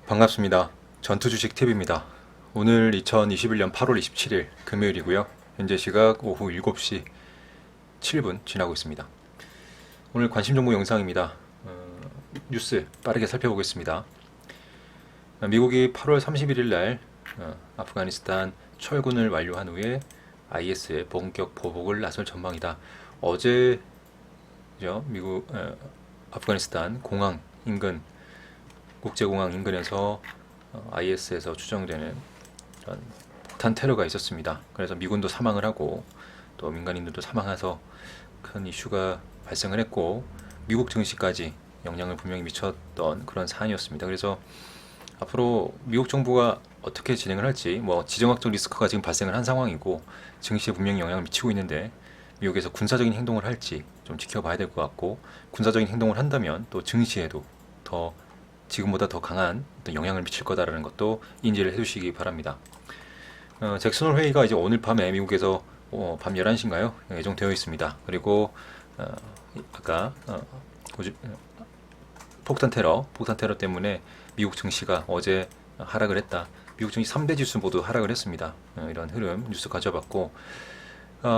반갑습니다. 전투주식 팁입니다. 오늘 2021년 8월 27일 금요일이고요. 현재 시각 오후 7시 7분 지나고 있습니다. 오늘 관심 정보 영상입니다. 뉴스 빠르게 살펴보겠습니다. 미국이 8월 31일 날 아프가니스탄 철군을 완료한 후에 IS의 본격 보복을 나설 전망이다. 어제 미국 아프가니스탄 공항 인근 국제공항 인근에서 IS에서 추정되는 그런 폭탄 테러가 있었습니다. 그래서 미군도 사망을 하고 또 민간인들도 사망해서 큰 이슈가 발생을 했고 미국 증시까지 영향을 분명히 미쳤던 그런 사안이었습니다. 그래서 앞으로 미국 정부가 어떻게 진행을 할지 지정학적 리스크가 지금 발생을 한 상황이고 증시에 분명히 영향을 미치고 있는데 미국에서 군사적인 행동을 할지 좀 지켜봐야 될 것 같고 군사적인 행동을 한다면 또 증시에도 더 지금보다 더 강한 어떤 영향을 미칠 거다라는 것도 인지를 해주시기 바랍니다. 잭슨홀 회의가 이제 오늘 밤에 미국에서 밤 11시인가요? 예정되어 있습니다. 그리고 아까 폭탄 테러 때문에 미국 증시가 어제 하락을 했다. 미국 증시 3대 지수 모두 하락을 했습니다. 이런 흐름 뉴스 가져봤고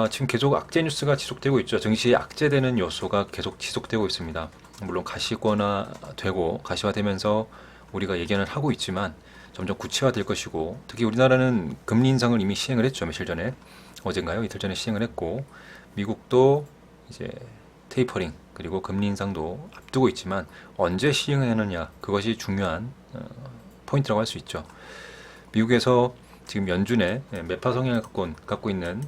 지금 계속 악재 뉴스가 지속되고 있죠. 증시에 악재되는 요소가 계속 지속되고 있습니다. 물론 가시화되면서 우리가 예견을 하고 있지만 점점 구체화될 것이고 특히 우리나라는 금리 인상을 이미 시행을 했죠. 며칠 전에 어젠가요? 이틀 전에 시행을 했고 미국도 이제 테이퍼링 그리고 금리 인상도 앞두고 있지만 언제 시행하느냐 그것이 중요한 포인트라고 할 수 있죠. 미국에서 지금 연준의 매파 성향을 갖고 있는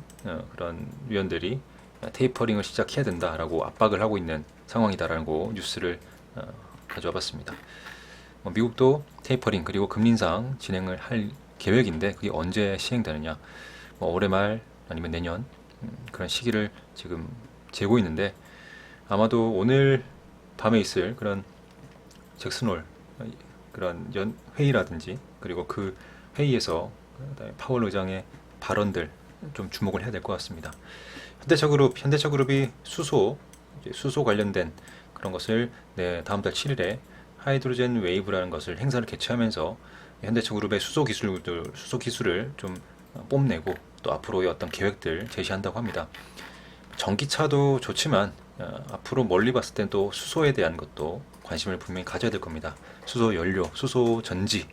그런 위원들이 테이퍼링을 시작해야 된다라고 압박을 하고 있는 상황이다라고 뉴스를 가져와 봤습니다. 미국도 테이퍼링 그리고 금리 인상 진행을 할 계획인데 그게 언제 시행되느냐 올해 말 아니면 내년 그런 시기를 지금 재고 있는데 아마도 오늘 밤에 있을 그런 잭슨홀 그런 회의라든지 그리고 그 회의에서 파월 의장의 발언들 좀 주목을 해야 될 것 같습니다. 현대차그룹이 수소 관련된 그런 것을 다음 달 7일에 하이드로젠 웨이브라는 것을 행사를 개최하면서 현대차그룹의 수소 기술을 좀 뽐내고 또 앞으로의 어떤 계획들 제시한다고 합니다. 전기차도 좋지만 앞으로 멀리 봤을 땐 또 수소에 대한 것도 관심을 분명히 가져야 될 겁니다. 수소 연료, 수소 전지,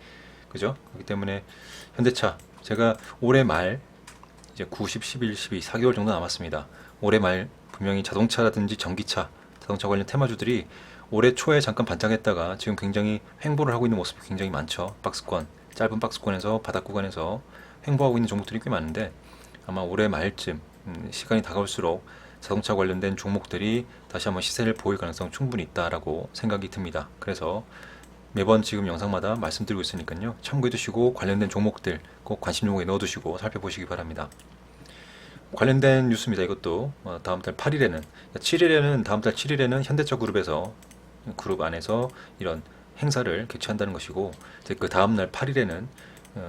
그죠? 그렇기 때문에 현대차 제가 올해 말 이제 9, 10, 11, 12, 4개월 정도 남았습니다. 올해 말 분명히 자동차 관련 테마주들이 올해 초에 잠깐 반짝했다가 지금 굉장히 횡보를 하고 있는 모습이 굉장히 많죠. 짧은 박스권에서 바닥 구간에서 횡보하고 있는 종목들이 꽤 많은데 아마 올해 말쯤 시간이 다가올수록 자동차 관련된 종목들이 다시 한번 시세를 보일 가능성 충분히 있다라고 생각이 듭니다. 그래서 매번 지금 영상마다 말씀드리고 있으니까요. 참고해 두시고 관련된 종목들 꼭 관심 종목에 넣어 두시고 살펴보시기 바랍니다. 관련된 뉴스입니다. 이것도 다음 달 8일에는 7일에는 다음 달 7일에는 현대차 그룹 안에서 이런 행사를 개최한다는 것이고 그 다음 날 8일에는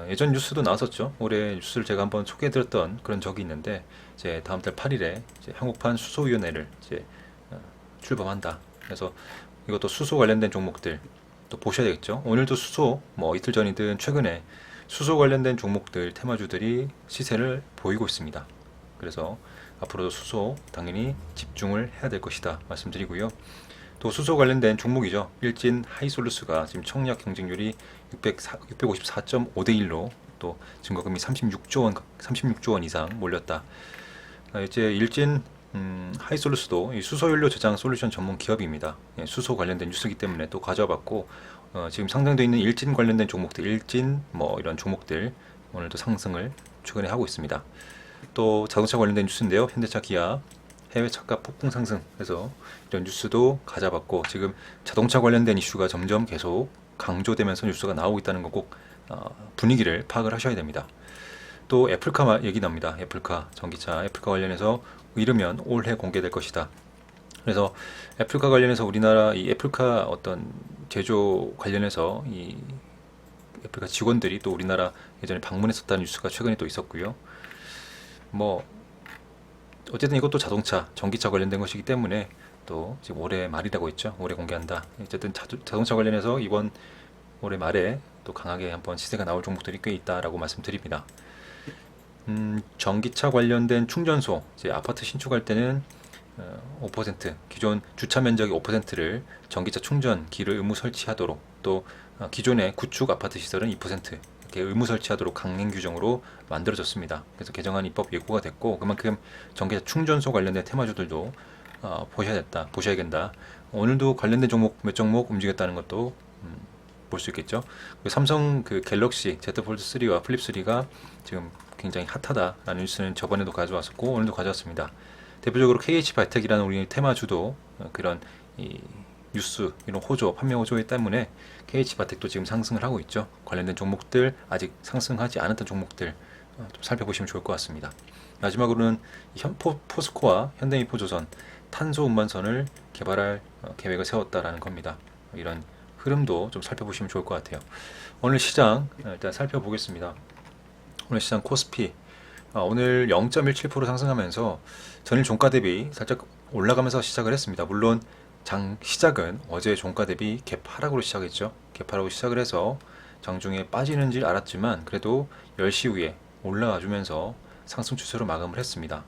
예전 뉴스도 나왔었죠. 올해 뉴스를 제가 한번 소개해드렸던 그런 적이 있는데 이제 다음 달 8일에 이제 한국판 수소위원회를 이제 출범한다. 그래서 이것도 수소 관련된 종목들 또 보셔야 되겠죠. 오늘도 수소 이틀 전이든 최근에 수소 관련된 종목들 테마주들이 시세를 보이고 있습니다. 그래서 앞으로도 수소 당연히 집중을 해야 될 것이다 말씀드리고요. 또 수소 관련된 종목이죠. 일진 하이솔루스가 지금 청약 경쟁률이 654.5대 1로 또 증거금이 36조 원 이상 몰렸다. 이제 일진 하이솔루스도 이 수소연료 저장 솔루션 전문 기업입니다. 수소 관련된 뉴스이기 때문에 또 가져와봤고 지금 상장되어 있는 일진 관련된 종목들, 이런 종목들 오늘도 상승을 최근에 하고 있습니다. 또 자동차 관련된 뉴스인데요. 현대차, 기아 해외 차값 폭풍 상승 해서 이런 뉴스도 가져봤고 지금 자동차 관련된 이슈가 점점 계속 강조되면서 뉴스가 나오고 있다는 거 꼭 분위기를 파악을 하셔야 됩니다. 또 애플카 얘기 납니다. 전기차 애플카 관련해서 이르면 올해 공개될 것이다. 그래서 애플카 관련해서 우리나라 이 애플카 어떤 제조 관련해서 이 애플카 직원들이 또 우리나라 예전에 방문했었다는 뉴스가 최근에 또 있었고요. 어쨌든 이것도 전기차 관련된 것이기 때문에 또 지금 올해 말이라고 했죠. 올해 공개한다. 어쨌든 자동차 관련해서 이번 올해 말에 또 강하게 한번 시세가 나올 종목들이 꽤 있다라고 말씀드립니다. 전기차 관련된 충전소, 이제 아파트 신축할 때는 5% 기존 주차 면적의 5%를 전기차 충전기를 의무 설치하도록, 또 기존의 구축 아파트 시설은 2% 이렇게 의무 설치하도록 강행 규정으로 만들어졌습니다. 그래서 개정안 입법 예고가 됐고, 그만큼 전기차 충전소 관련된 테마주들도 보셔야 된다. 오늘도 관련된 종목 몇 종목 움직였다는 것도 볼 수 있겠죠. 삼성 그 갤럭시 Z 폴드 3와 플립 3가 지금 굉장히 핫하다라는 뉴스는 저번에도 가져왔었고 오늘도 가져왔습니다. 대표적으로 KH 바텍이라는 우리 테마주도 그런 이 뉴스, 이런 호조, 판매 호조 때문에 KH 바텍도 지금 상승을 하고 있죠. 관련된 종목들, 아직 상승하지 않았던 종목들 좀 살펴보시면 좋을 것 같습니다. 마지막으로는 포스코와 현대미포조선 탄소 운반선을 개발할 계획을 세웠다라는 겁니다. 이런 흐름도 좀 살펴보시면 좋을 것 같아요. 오늘 시장 일단 살펴보겠습니다. 오늘 시장 코스피 오늘 0.17% 상승하면서 전일 종가 대비 살짝 올라가면서 시작을 했습니다. 물론 장 시작은 어제 종가 대비 갭 하락으로 시작했죠. 갭 하락으로 시작을 해서 장중에 빠지는 줄 알았지만 그래도 10시 후에 올라와 주면서 상승 추세로 마감을 했습니다.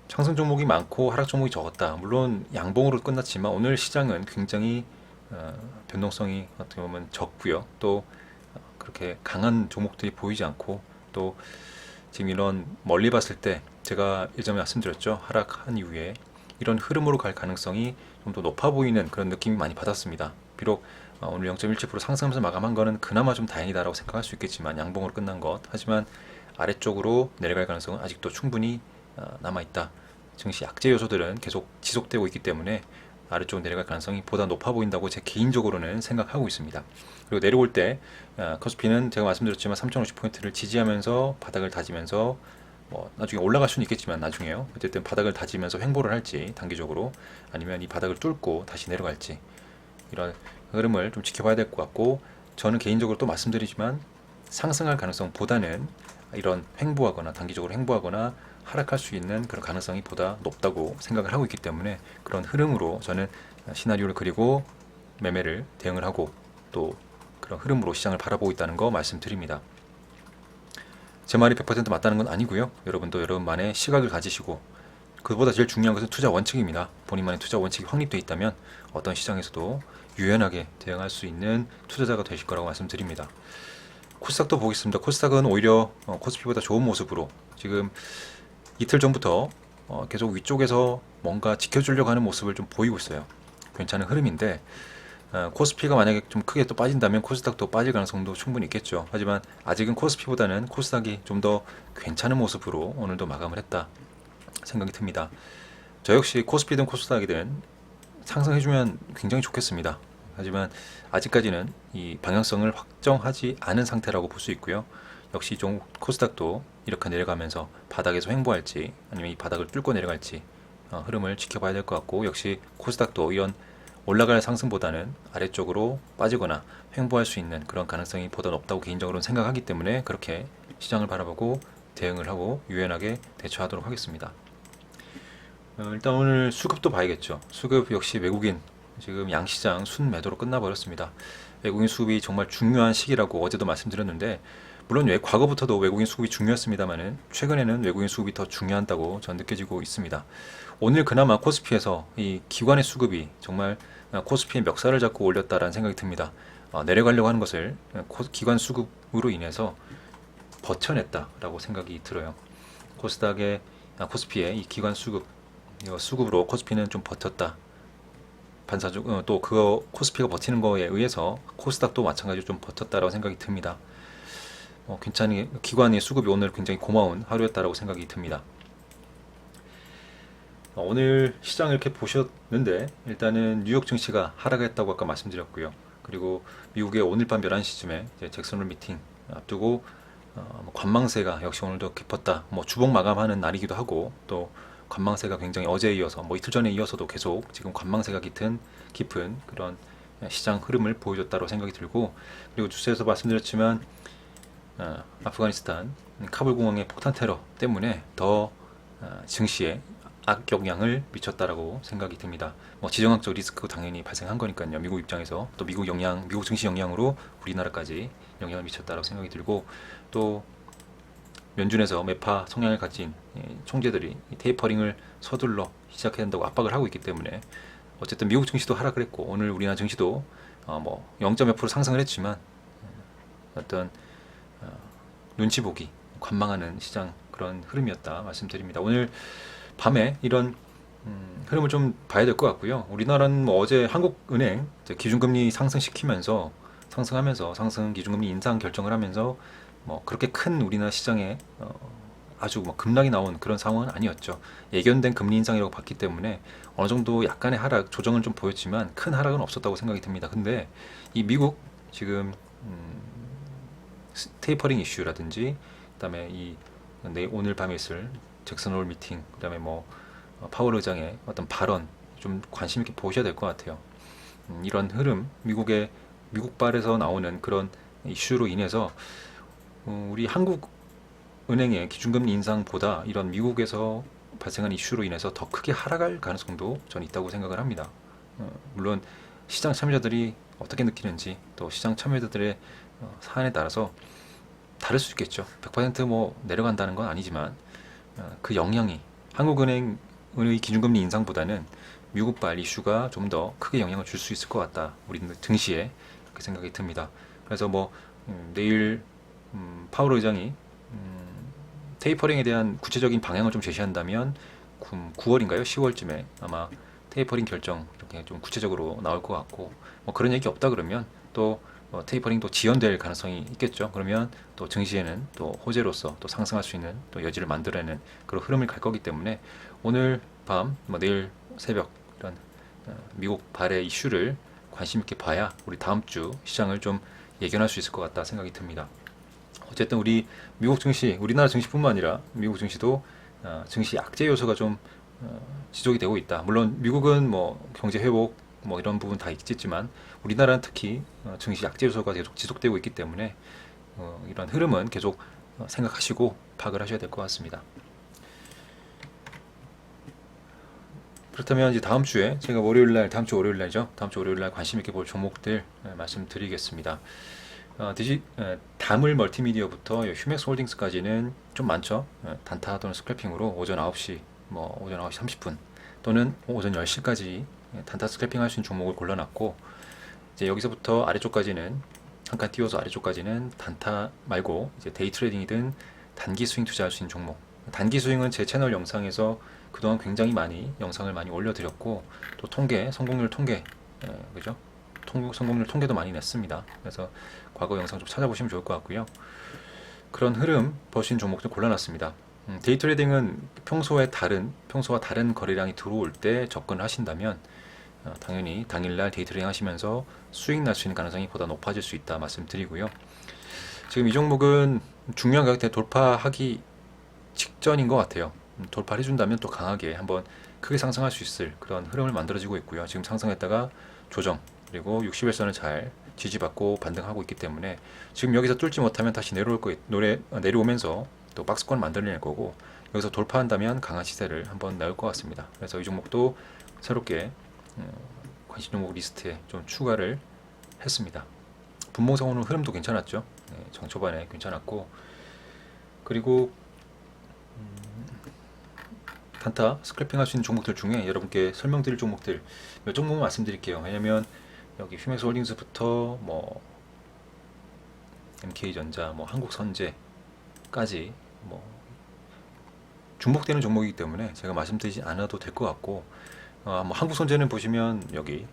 상승 종목이 많고 하락 종목이 적었다. 물론 양봉으로 끝났지만 오늘 시장은 굉장히 변동성이 어떻게 보면 적고요. 또 그렇게 강한 종목들이 보이지 않고, 또 지금 이런 멀리 봤을 때 제가 예전에 말씀드렸죠. 하락한 이후에 이런 흐름으로 갈 가능성이 좀 더 높아 보이는 그런 느낌이 많이 받았습니다. 비록 오늘 0.17% 상승하면서 마감한 거는 그나마 좀 다행이다라고 생각할 수 있겠지만, 양봉으로 끝난 것. 하지만 아래쪽으로 내려갈 가능성은 아직도 충분히 남아있다. 증시 약재 요소들은 계속 지속되고 있기 때문에 아래쪽으로 내려갈 가능성이 보다 높아 보인다고 제 개인적으로는 생각하고 있습니다. 그리고 내려올 때 코스피는 제가 말씀드렸지만 3050포인트를 지지하면서 바닥을 다지면서 나중에 올라갈 수는 있겠지만, 나중에요. 어쨌든 바닥을 다지면서 횡보를 할지 단기적으로, 아니면 이 바닥을 뚫고 다시 내려갈지, 이런 흐름을 좀 지켜봐야 될 것 같고, 저는 개인적으로 또 말씀드리지만 상승할 가능성보다는 이런 횡보하거나 단기적으로 횡보하거나 하락할 수 있는 그런 가능성이 보다 높다고 생각을 하고 있기 때문에, 그런 흐름으로 저는 시나리오를 그리고 매매를 대응을 하고 또 그런 흐름으로 시장을 바라보고 있다는 거 말씀드립니다. 제 말이 100% 맞다는 건 아니고요. 여러분도 여러분만의 시각을 가지시고, 그보다 제일 중요한 것은 투자 원칙입니다. 본인만의 투자 원칙이 확립되어 있다면 어떤 시장에서도 유연하게 대응할 수 있는 투자자가 되실 거라고 말씀드립니다. 코스닥도 보겠습니다. 코스닥은 오히려 코스피보다 좋은 모습으로 지금 이틀 전부터 계속 위쪽에서 뭔가 지켜주려고 하는 모습을 좀 보이고 있어요. 괜찮은 흐름인데, 코스피가 만약에 좀 크게 또 빠진다면 코스닥도 빠질 가능성도 충분히 있겠죠. 하지만 아직은 코스피보다는 코스닥이 좀 더 괜찮은 모습으로 오늘도 마감을 했다 생각이 듭니다. 저 역시 코스피든 코스닥이든 상승해주면 굉장히 좋겠습니다. 하지만 아직까지는 이 방향성을 확정하지 않은 상태라고 볼 수 있고요. 역시 좀 코스닥도 이렇게 내려가면서 바닥에서 횡보할지 아니면 이 바닥을 뚫고 내려갈지 흐름을 지켜봐야 될 것 같고, 역시 코스닥도 이런 올라갈 상승보다는 아래쪽으로 빠지거나 횡보할 수 있는 그런 가능성이 보다 높다고 개인적으로는 생각하기 때문에 그렇게 시장을 바라보고 대응을 하고 유연하게 대처하도록 하겠습니다. 일단 오늘 수급도 봐야겠죠. 수급 역시 외국인 지금 양시장 순매도로 끝나버렸습니다. 외국인 수급이 정말 중요한 시기라고 어제도 말씀드렸는데, 물론 과거부터도 외국인 수급이 중요했습니다만은 최근에는 외국인 수급이 더 중요하다고 전 느껴지고 있습니다. 오늘 그나마 코스피에서 이 기관의 수급이 정말 코스피의 멱살을 잡고 올렸다라는 생각이 듭니다. 내려가려고 하는 것을 기관 수급으로 인해서 버텨냈다라고 생각이 들어요. 코스피의 이 기관 수급으로 코스피는 좀 버텼다. 반사적 또 그거 코스피가 버티는 거에 의해서 코스닥도 마찬가지로 좀 버텼다라고 생각이 듭니다. 괜찮이 기관의 수급이 오늘 굉장히 고마운 하루였다라고 생각이 듭니다. 오늘 시장 이렇게 보셨는데, 일단은 뉴욕 증시가 하락했다고 아까 말씀드렸고요. 그리고 미국의 오늘 밤 11시쯤에 잭슨홀 미팅 앞두고 관망세가 역시 오늘도 깊었다. 주봉 마감하는 날이기도 하고, 또 관망세가 굉장히 어제에 이어서 이틀 전에 이어서도 계속 지금 관망세가 깊은 그런 시장 흐름을 보여줬다고 생각이 들고, 그리고 주스에서 말씀드렸지만 아프가니스탄 카불 공항의 폭탄 테러 때문에 더 증시에 악영향을 미쳤다라고 생각이 듭니다. 뭐 지정학적 리스크 당연히 발생한 거니까요. 미국 입장에서 또 미국 증시 영향으로 우리나라까지 영향을 미쳤다라고 생각이 들고, 또 연준에서 매파 성향을 가진 총재들이 테이퍼링을 서둘러 시작해야 한다고 압박을 하고 있기 때문에 어쨌든 미국 증시도 하락을 했고, 오늘 우리나라 증시도 뭐 0.몇% 상승을 했지만 어떤 눈치 보기, 관망하는 시장 그런 흐름이었다 말씀드립니다. 오늘 밤에 이런 흐름을 좀 봐야 될 것 같고요. 우리나라는 뭐 어제 한국은행 기준금리 상승시키면서 상승하면서 상승 기준금리 인상 결정을 하면서 뭐 그렇게 큰 우리나라 시장에 아주 뭐 급락이 나온 그런 상황은 아니었죠. 예견된 금리 인상이라고 봤기 때문에 어느 정도 약간의 하락 조정은 좀 보였지만 큰 하락은 없었다고 생각이 듭니다. 근데 이 미국 지금 테이퍼링 이슈라든지, 그다음에 오늘 밤에 있을 잭슨 홀 미팅, 그다음에 뭐 파월 의장의 어떤 발언 좀 관심 있게 보셔야 될 것 같아요. 이런 흐름, 미국발에서 나오는 그런 이슈로 인해서 우리 한국은행의 기준금리 인상보다 이런 미국에서 발생한 이슈로 인해서 더 크게 하락할 가능성도 저는 있다고 생각을 합니다. 물론 시장 참여자들이 어떻게 느끼는지, 또 시장 참여자들의 사안에 따라서 다를 수 있겠죠. 100%뭐 내려간다는 건 아니지만 그 영향이 한국은행의 기준금리 인상보다는 미국발 이슈가 좀 더 크게 영향을 줄 수 있을 것 같다. 우리 증시에 그렇게 생각이 듭니다. 그래서 뭐 내일 파월 의장이 테이퍼링에 대한 구체적인 방향을 좀 제시한다면 9월인가요? 10월쯤에 아마 테이퍼링 결정 이렇게 좀 구체적으로 나올 것 같고, 뭐 그런 얘기 없다 그러면 또 테이퍼링도 지연될 가능성이 있겠죠. 그러면 또 증시에는 또 호재로서 또 상승할 수 있는 또 여지를 만들어내는 그런 흐름을 갈 거기 때문에 오늘 밤, 뭐 내일 새벽 이런 미국 발의 이슈를 관심 있게 봐야 우리 다음 주 시장을 좀 예견할 수 있을 것 같다 생각이 듭니다. 어쨌든 우리 미국 증시, 우리나라 증시뿐만 아니라 미국 증시도 증시 악재 요소가 좀 지속이 되고 있다. 물론 미국은 뭐 경제 회복 뭐 이런 부분 다 있겠지만 우리나라는 특히 증시 약재 요소가 계속 지속되고 있기 때문에 이런 흐름은 계속 생각하시고 파악을 하셔야 될 것 같습니다. 그렇다면 이제 다음 주에 제가 다음 주 월요일날이죠. 다음 주 월요일날 관심 있게 볼 종목들 말씀드리겠습니다. 다물 멀티미디어부터 휴맥스 홀딩스까지는 좀 많죠. 단타 또는 스크래핑으로 오전 9시, 뭐 오전 9시 30분 또는 오전 10시까지 단타 스크래핑 할 수 있는 종목을 골라놨고, 이제 여기서부터 아래쪽까지는 한 칸 띄워서 아래쪽까지는 단타 말고 이제 데이 트레이딩이든 단기 스윙 투자할 수 있는 종목. 단기 스윙은 제 채널 영상에서 그동안 굉장히 많이 영상을 많이 올려드렸고, 또 성공률 통계, 그죠? 성공률 통계도 많이 냈습니다. 그래서 과거 영상 좀 찾아보시면 좋을 것 같고요. 그런 흐름 보신 종목들 골라놨습니다. 데이 트레이딩은 평소와 다른 거래량이 들어올 때 접근을 하신다면 당연히 당일날 데이 트레이딩 하시면서 수익 날 수 있는 가능성이 보다 높아질 수 있다 말씀드리고요. 지금 이 종목은 중요한 가격대 돌파하기 직전인 것 같아요. 돌파를 해준다면 또 강하게 한번 크게 상승할 수 있을 그런 흐름을 만들어지고 있고요. 지금 상승했다가 조정, 그리고 60일선을 잘 지지받고 반등하고 있기 때문에 지금 여기서 뚫지 못하면 다시 내려오면서 또 박스권을 만들어낼 거고, 여기서 돌파한다면 강한 시세를 한번 나올 것 같습니다. 그래서 이 종목도 새롭게 관심 종목 리스트에 좀 추가를 했습니다. 분봉상으로 흐름도 괜찮았죠. 장 초반에 괜찮았고, 그리고 단타 스크래핑 할 수 있는 종목들 중에 여러분께 설명드릴 종목들 몇 종목만 말씀드릴게요. 왜냐면 여기 휴맥스 홀딩스부터 뭐 MK전자, 뭐 한국선제까지 뭐 중복되는 종목이기 때문에 제가 말씀드리지 않아도 될 것 같고, 뭐 한국선제는 보시면 여기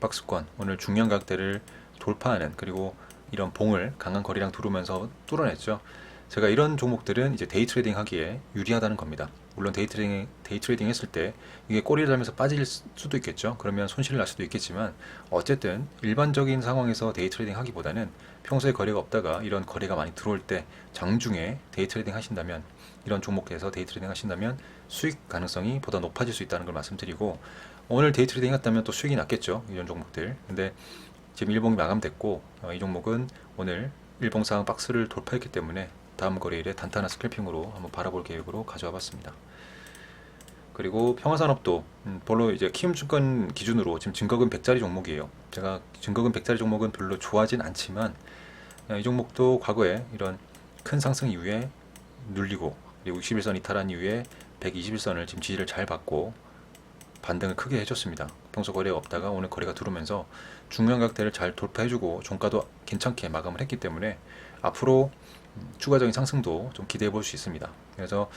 박스권 오늘 중요한 가격대를 돌파하는, 그리고 이런 봉을 강한 거래량 들어오면서 뚫어냈죠. 제가 이런 종목들은 이제 데이 트레이딩 하기에 유리하다는 겁니다. 물론 데이 트레이딩 했을 때 이게 꼬리를 달면서 빠질 수도 있겠죠. 그러면 손실을 날 수도 있겠지만 어쨌든 일반적인 상황에서 데이 트레이딩 하기보다는 평소에 거래가 없다가 이런 거래가 많이 들어올 때 장중에 데이 트레이딩 하신다면, 이런 종목에서 데이 트레이딩 하신다면 수익 가능성이 보다 높아질 수 있다는 걸 말씀드리고, 오늘 데이 트레이딩 했다면 또 수익이 났겠죠. 이런 종목들. 근데 지금 일봉이 마감됐고 이 종목은 오늘 일봉상 박스를 돌파했기 때문에 다음 거래일에 단타나 스크래핑으로 한번 바라볼 계획으로 가져와 봤습니다. 그리고 평화산업도 별로 이제 키움증권 기준으로 지금 증거금 100짜리 종목이에요. 제가 증거금 100짜리 종목은 별로 좋아하진 않지만 이 종목도 과거에 이런 큰 상승 이후에 눌리고 그리고 61선 이탈한 이후에 121선을 지금 지지를 잘 받고 반등을 크게 해줬습니다. 평소 거래가 없다가 오늘 거래가 들어오면서 중요한 가격대를 잘 돌파해주고 종가도 괜찮게 마감을 했기 때문에 앞으로 추가적인 상승도 좀 기대해 볼 수 있습니다. 그래서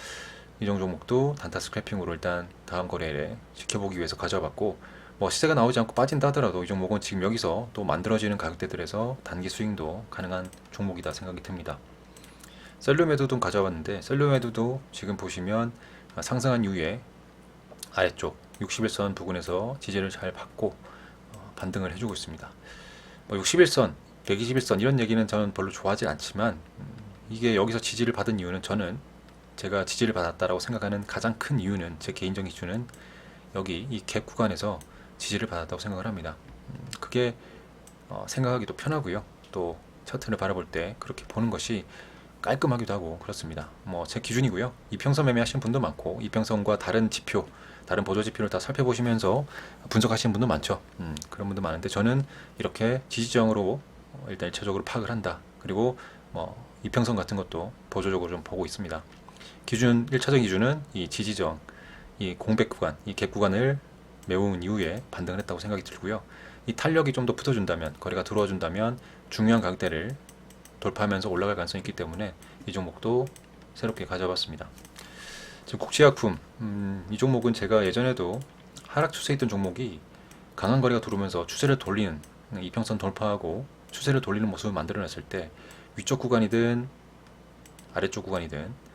이 종목도 단타 스크래핑으로 일단 다음 거래일에 지켜보기 위해서 가져와 봤고, 뭐 시세가 나오지 않고 빠진다 하더라도 이 종목은 지금 여기서 또 만들어지는 가격대들에서 단기 스윙도 가능한 종목이다 생각이 듭니다. 셀루메드도 가져와 봤는데 셀루메드도 지금 보시면 상승한 이후에 아래쪽 61선 부근에서 지지를 잘 받고 반등을 해주고 있습니다. 뭐 61선, 121선 이런 얘기는 저는 별로 좋아하지 않지만 이게 여기서 지지를 받은 이유는 저는 제가 지지를 받았다라고 생각하는 가장 큰 이유는 제 개인적인 기준은 여기 이 갭 구간에서 지지를 받았다고 생각을 합니다. 그게 생각하기도 편하고요. 또 차트를 바라볼 때 그렇게 보는 것이 깔끔하기도 하고 그렇습니다. 뭐 제 기준이고요. 이평선 매매하시는 분도 많고 이평선과 다른 지표, 다른 보조 지표를 다 살펴보시면서 분석하시는 분도 많죠. 그런 분도 많은데 저는 이렇게 지지정으로 일단 1차적으로 파악을 한다. 그리고 뭐 이평선 같은 것도 보조적으로 좀 보고 있습니다. 기준 1차적인 기준은 이 지지정, 이 공백 구간, 이 갭 구간을 메운 이후에 반등을 했다고 생각이 들고요. 이 탄력이 좀 더 붙어준다면, 거래가 들어와 준다면 중요한 가격대를 돌파하면서 올라갈 가능성이 있기 때문에 이 종목도 새롭게 가져봤습니다. 지금 국제약품, 이 종목은 제가 예전에도 하락 추세에 있던 종목이 강한 거래가 들어오면서 추세를 돌리는, 이평선 돌파하고 추세를 돌리는 모습을 만들어냈을 때 위쪽 구간이든 아래쪽 구간이든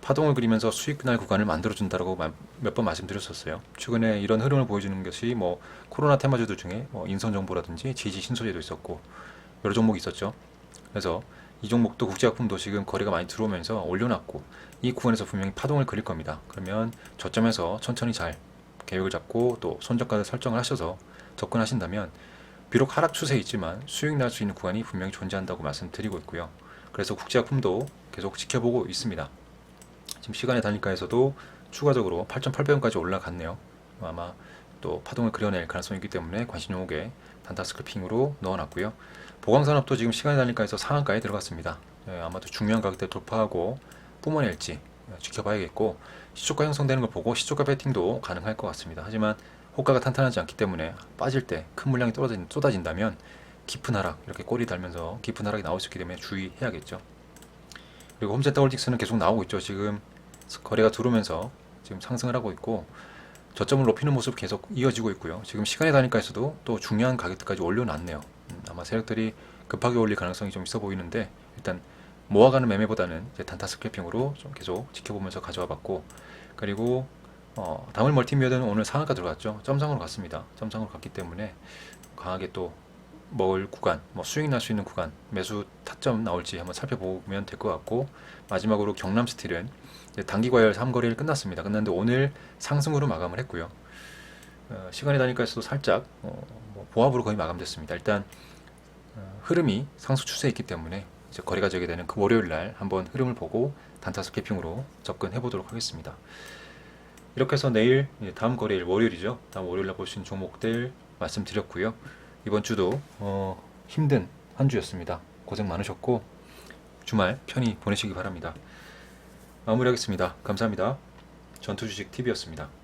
파동을 그리면서 수익 날 구간을 만들어준다고 몇 번 말씀드렸었어요. 최근에 이런 흐름을 보여주는 것이 뭐 코로나 테마주들 중에 뭐 인선정보라든지 지지 신소재도 있었고 여러 종목이 있었죠. 그래서 이 종목도 국제약품도 지금 거래가 많이 들어오면서 올려놨고 이 구간에서 분명히 파동을 그릴 겁니다. 그러면 저점에서 천천히 잘 계획을 잡고 또 손절가를 설정을 하셔서 접근하신다면 비록 하락 추세에 있지만 수익 날 수 있는 구간이 분명히 존재한다고 말씀드리고 있고요. 그래서 국제약품도 계속 지켜보고 있습니다. 지금 시간의 단일가에서도 추가적으로 8,800원까지 올라갔네요. 아마 또 파동을 그려낼 가능성이 있기 때문에 관심 종목에 단타 스크래핑으로 넣어놨고요. 보강산업도 지금 시간의 단일가에서 상한가에 들어갔습니다. 아마도 중요한 가격대 돌파하고 뿜어낼지 지켜봐야겠고 시초가 형성되는 걸 보고 시초가 베팅도 가능할 것 같습니다. 하지만 호가가 탄탄하지 않기 때문에 빠질 때 큰 물량이 쏟아진다면 깊은 하락, 이렇게 꼬리 달면서 깊은 하락이 나올 수 있기 때문에 주의해야겠죠. 그리고 홈센터 홀딩스는 계속 나오고 있죠. 지금 거래가 들어오면서 지금 상승을 하고 있고 저점을 높이는 모습 계속 이어지고 있고요. 지금 시간의 단위가에서도 또 중요한 가격대까지 올려놨네요. 아마 세력들이 급하게 올릴 가능성이 좀 있어 보이는데 일단 모아가는 매매보다는 이제 단타 스크래핑으로 좀 계속 지켜보면서 가져와 봤고, 그리고 다물 멀티미디어는 오늘 상한가 들어갔죠. 점상으로 갔습니다. 점상으로 갔기 때문에 강하게 또 먹을 구간, 뭐 수익 날 수 있는 구간, 매수 타점 나올지 한번 살펴보면 될 것 같고, 마지막으로 경남스틸은 단기 과열 3거래일 끝났습니다. 끝났는데 오늘 상승으로 마감을 했고요. 시간의 단위가에서도 살짝 뭐 보합으로 거의 마감됐습니다. 일단 흐름이 상승 추세에 있기 때문에 이제 거래가 되게 되는 그 월요일 날 한번 흐름을 보고 단타 스캐핑으로 접근해 보도록 하겠습니다. 이렇게 해서 내일 다음 거래일 월요일이죠. 다음 월요일 날 볼 수 있는 종목들 말씀드렸고요. 이번 주도 힘든 한 주였습니다. 고생 많으셨고 주말 편히 보내시기 바랍니다. 마무리하겠습니다. 감사합니다. 전투주식TV였습니다.